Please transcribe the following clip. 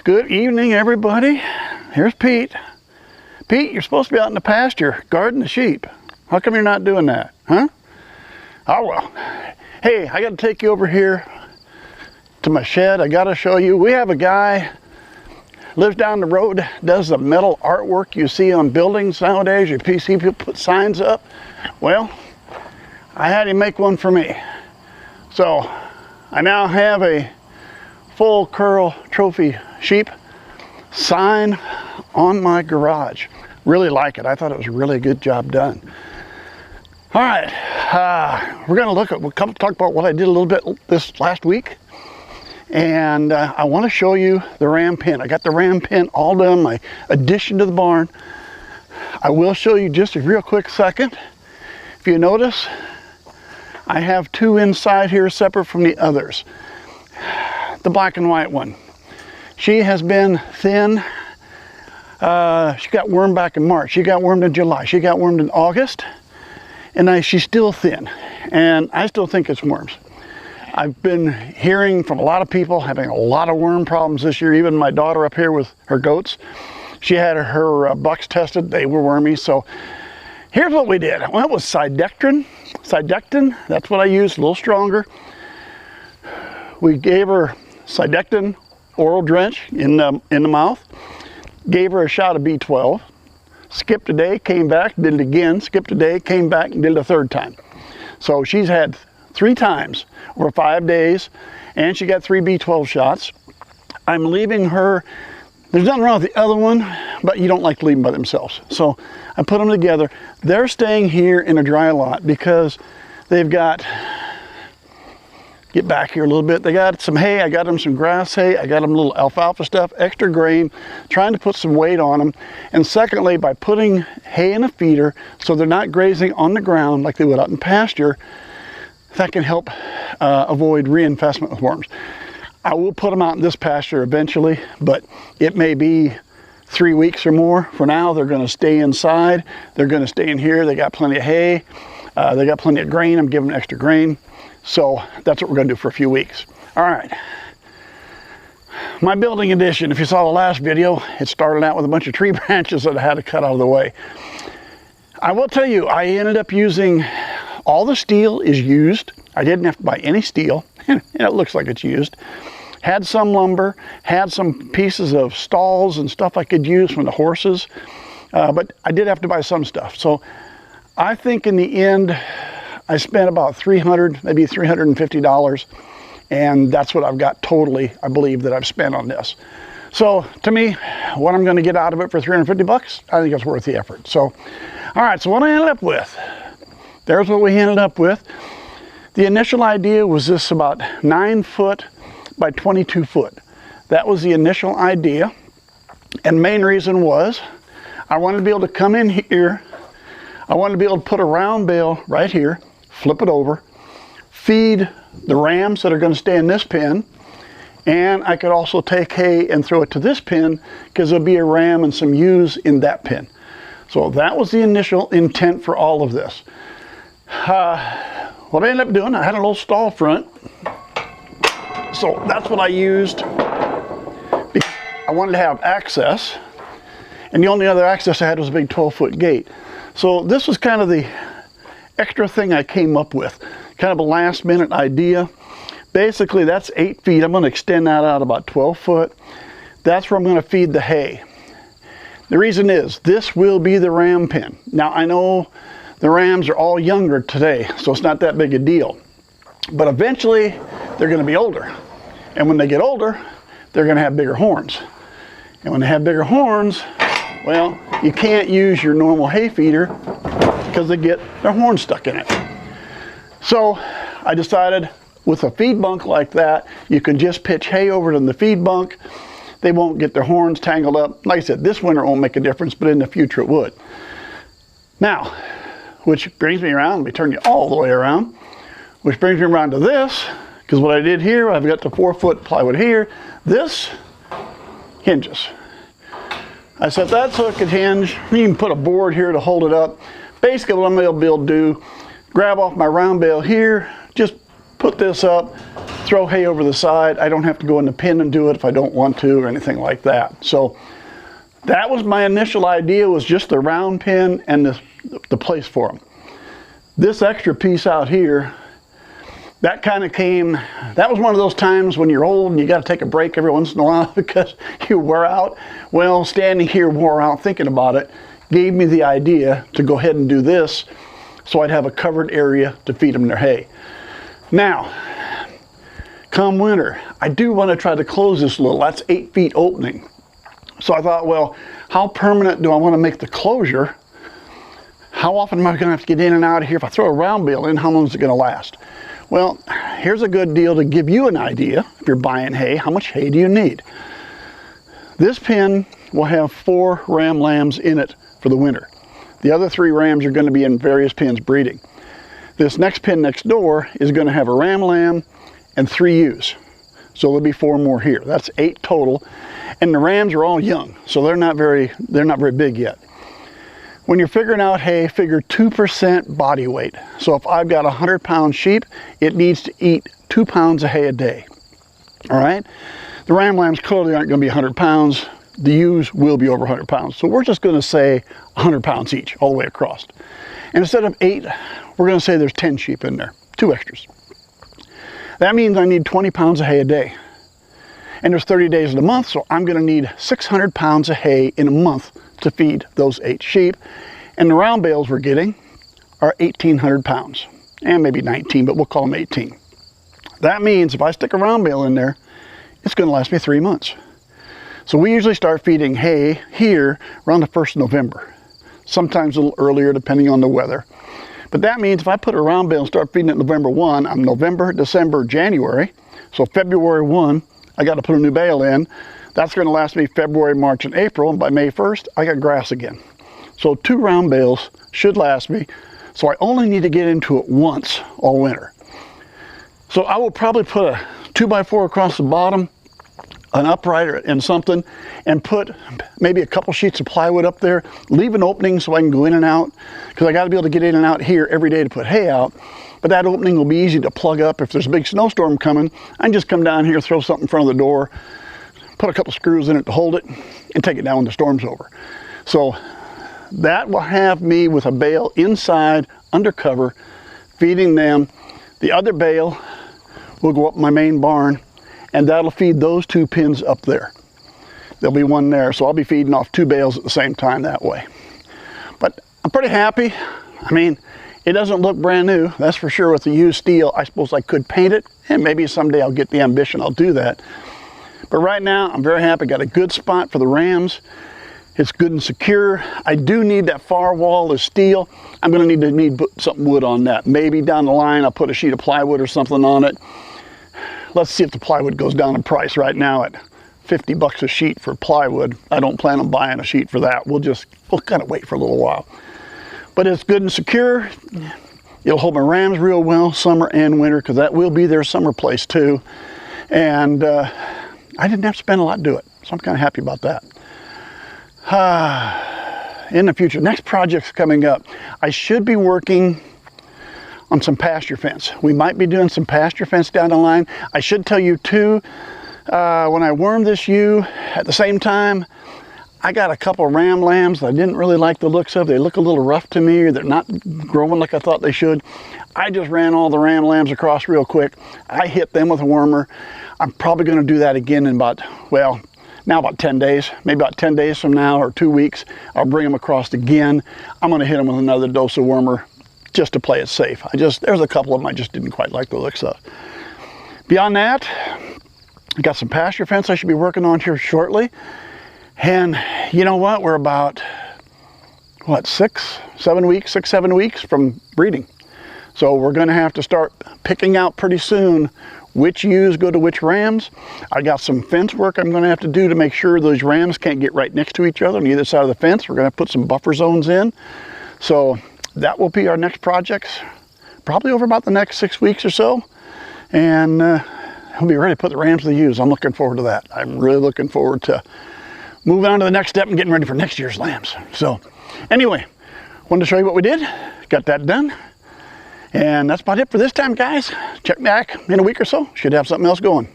Good evening, everybody. Here's Pete. Pete, you're supposed to be out in the pasture guarding the sheep. How come you're not doing that, huh? Oh well. Hey, I got to take you over here to my shed. I got to show you. We have a guy lives down the road, does the metal artwork you see on buildings nowadays. You see people put signs up. Well, I had him make one for me. So I now have a full curl trophy sheep sign on my garage. Really like it. I thought it was a really good job done. All right, we're going to we'll talk about what I did a little bit this last week. And I want to show you the ram pen. I got the ram pen all done, my addition to the barn. I will show you just a real quick second. If you notice, I have two inside here separate from the others. The black and white one. She has been thin. She got wormed back in March. She got wormed in July. She got wormed in August. And she's still thin. And I still think it's worms. I've been hearing from a lot of people having a lot of worm problems this year. Even my daughter up here with her goats. She had her bucks tested. They were wormy. So here's what we did. Well, it was Sidectin. That's what I used, a little stronger. We gave her Sidectin oral drench in the mouth. Gave her a shot of B12. Skipped a day, came back, did it again. Skipped a day, came back, and did it a third time. So she's had 3 times over 5 days, and she got 3 B12 shots. I'm leaving her. There's nothing wrong with the other one, but you don't like to leave them by themselves. So I put them together. They're staying here in a dry lot because they've got, get back here a little bit, they got some hay. I got them some grass hay. I got them a little alfalfa stuff, extra grain, trying to put some weight on them. And secondly, by putting hay in a feeder so they're not grazing on the ground like they would out in pasture, that can help avoid reinfestment with worms. I will put them out in this pasture eventually, but it may be 3 weeks or more. For now, they're going to stay inside. They're going to stay in here. They got plenty of hay. They got plenty of grain. I'm giving them extra grain. So that's what we're going to do for a few weeks. All right. My building addition, if you saw the last video, it started out with a bunch of tree branches that I had to cut out of the way. I will tell you, I ended up using, all the steel is used. I didn't have to buy any steel. And it looks like it's used. Had some lumber, had some pieces of stalls and stuff I could use from the horses. But I did have to buy some stuff. So I think in the end, I spent about $300, maybe $350. And that's what I've got totally, I believe, that I've spent on this. So to me, what I'm going to get out of it for 350 bucks, I think it's worth the effort. So, all right, so what I ended up with, there's what we ended up with. The initial idea was this about 9 foot by 22 foot. That was the initial idea. And main reason was I wanted to be able to come in here. I wanted to be able to put a round bale right here, flip it over, feed the rams that are going to stay in this pen. And I could also take hay and throw it to this pen because there'll be a ram and some ewes in that pen. So that was the initial intent for all of this. What I ended up doing, I had a little stall front. So that's what I used because I wanted to have access. And the only other access I had was a big 12-foot gate. So this was kind of the extra thing I came up with. Kind of a last minute idea. Basically that's 8 feet. I'm going to extend that out about 12 foot. That's where I'm going to feed the hay. The reason is this will be the ram pen. Now I know the rams are all younger today, so it's not that big a deal. But eventually, they're going to be older. And when they get older, they're going to have bigger horns. And when they have bigger horns, well, you can't use your normal hay feeder because they get their horns stuck in it. So I decided with a feed bunk like that, you can just pitch hay over to the feed bunk. They won't get their horns tangled up. Like I said, this winter won't make a difference, but in the future it would. Now, which brings me around, let me turn you all the way around, which brings me around to this, because what I did here, I've got the 4-foot plywood here. This hinges. I set that so it could hinge. You can put a board here to hold it up. Basically what I'm going to be able to do, grab off my round bale here, just put this up, throw hay over the side. I don't have to go in the pen and do it if I don't want to or anything like that. So that was my initial idea, was just the round pen and the place for them. This extra piece out here, that kind of came, that was one of those times when you're old and you got to take a break every once in a while because you wear out. Well, standing here wore out thinking about it, gave me the idea to go ahead and do this so I'd have a covered area to feed them their hay. Now, come winter, I do want to try to close this a little. That's 8 feet opening. So I thought, well, how permanent do I want to make the closure? How often am I going to have to get in and out of here? If I throw a round bale in, how long is it going to last? Well, here's a good deal to give you an idea, if you're buying hay, how much hay do you need? This pen will have 4 ram lambs in it for the winter. The other 3 rams are going to be in various pens breeding. This next pen next door is going to have a ram lamb and 3 ewes. So there'll be 4 more here. That's 8 total. And the rams are all young, so they're not very big yet. When you're figuring out hay, figure 2% body weight. So if I've got a 100-pound sheep, it needs to eat 2 pounds of hay a day. All right? The ram lambs clearly aren't going to be 100 pounds. The ewes will be over 100 pounds. So we're just going to say 100 pounds each, all the way across. And instead of 8, we're going to say there's 10 sheep in there, 2 extras. That means I need 20 pounds of hay a day. And there's 30 days in a month, so I'm going to need 600 pounds of hay in a month to feed those 8 sheep. And the round bales we're getting are 1,800 pounds, and maybe 19, but we'll call them 18. That means if I stick a round bale in there, it's going to last me 3 months. So we usually start feeding hay here around the 1st of November, sometimes a little earlier depending on the weather. But that means if I put a round bale and start feeding it November 1, I'm November, December, January. So February 1, I got to put a new bale in. That's going to last me February, March, and April. And by May 1st, I got grass again. So 2 round bales should last me. So I only need to get into it once all winter. So I will probably put a 2x4 across the bottom, an upright and something, and put maybe a couple sheets of plywood up there, leave an opening so I can go in and out, because I got to be able to get in and out here every day to put hay out. But that opening will be easy to plug up. If there's a big snowstorm coming, I can just come down here, throw something in front of the door, put a couple screws in it to hold it, and take it down when the storm's over. So that will have me with a bale inside, under cover, feeding them. The other bale will go up my main barn, and that'll feed those 2 pens up there. There'll be one there, so I'll be feeding off 2 bales at the same time that way. But I'm pretty happy. I mean, it doesn't look brand new, that's for sure, with the used steel. I suppose I could paint it, and maybe someday I'll get the ambition, I'll do that. But right now, I'm very happy. Got a good spot for the rams. It's good and secure. I do need that far wall of steel. I'm going to need to put something wood on that. Maybe down the line, I'll put a sheet of plywood or something on it. Let's see if the plywood goes down in price. Right now at 50 bucks a sheet for plywood. I don't plan on buying a sheet for that. We'll kind of wait for a little while. But it's good and secure. It'll hold my rams real well, summer and winter, because that will be their summer place too. And I didn't have to spend a lot to do it, so I'm kind of happy about that. In the future, next project's coming up. I should be working on some pasture fence. We might be doing some pasture fence down the line. I should tell you too, when I wormed this ewe, at the same time, I got a couple of ram lambs that I didn't really like the looks of. They look a little rough to me, or they're not growing like I thought they should. I just ran all the ram lambs across real quick. I hit them with a wormer. I'm probably going to do that again in about 10 days, maybe about 10 days from now, or 2 weeks. I'll bring them across again. I'm going to hit them with another dose of wormer just to play it safe. There's a couple of them I just didn't quite like the looks of. Beyond that, I got some pasture fence I should be working on here shortly. And you know what? We're about, 6, 7 weeks from breeding. So we're going to have to start picking out pretty soon which ewes go to which rams. I got some fence work I'm going to have to do to make sure those rams can't get right next to each other on either side of the fence. We're going to put some buffer zones in. So that will be our next projects, probably over about the next 6 weeks or so. And we'll be ready to put the rams to the ewes. I'm looking forward to that. I'm really looking forward to moving on to the next step and getting ready for next year's lambs. So anyway, wanted to show you what we did. Got that done. And that's about it for this time, guys. Check back in a week or so. Should have something else going.